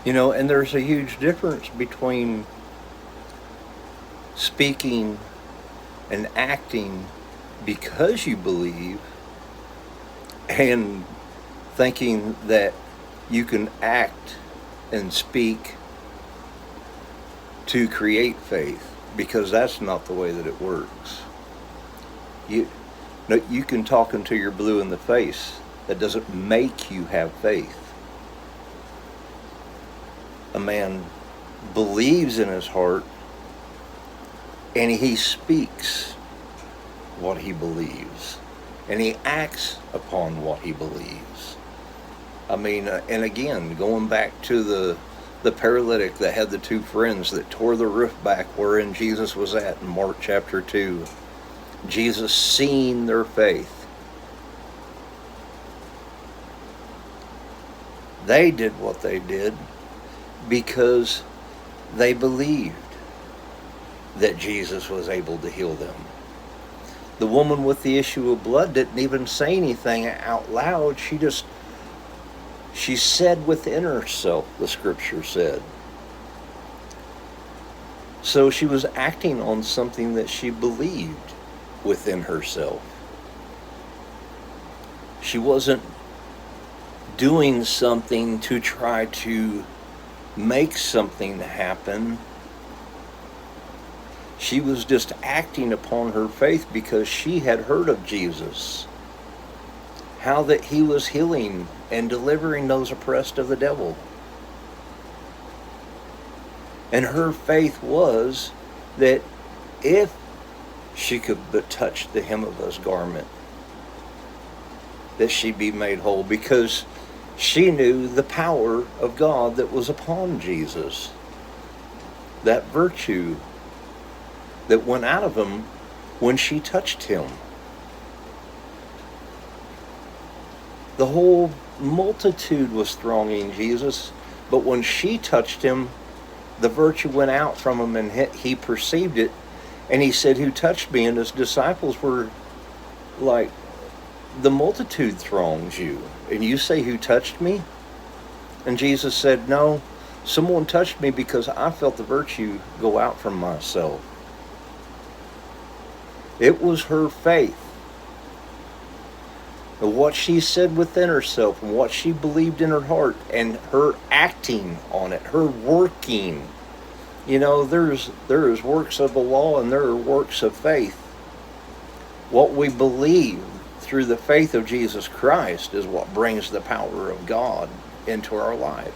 And there's a huge difference between speaking and acting because you believe and thinking that you can act and speak to create faith, because that's not the way that it works. You no, you can talk until you're blue in the face. That doesn't make you have faith. A man believes in his heart and he speaks what he believes and he acts upon what he believes. And again, going back to the paralytic that had the two friends that tore the roof back wherein Jesus was at in Mark chapter 2. Jesus seeing their faith. They did what they did because they believed that Jesus was able to heal them. The woman with the issue of blood didn't even say anything out loud. She said within herself, the scripture said. So she was acting on something that she believed within herself. She wasn't doing something to try to make something happen. She was just acting upon her faith because she had heard of Jesus, how that he was healing and delivering those oppressed of the devil. And her faith was that if she could but touch the hem of his garment, that she'd be made whole, because she knew the power of God that was upon Jesus, that virtue that went out of him when she touched him. The whole multitude was thronging Jesus, but when she touched him, the virtue went out from him and he perceived it, and he said, "Who touched me?" And his disciples were like, "The multitude throngs you, and you say, 'Who touched me?'" And Jesus said, "No, someone touched me because I felt the virtue go out from myself." It was her faith, and what she said within herself, and what she believed in her heart, and her acting on it, her working. There is works of the law and there are works of faith. What we believe through the faith of Jesus Christ is what brings the power of God into our life.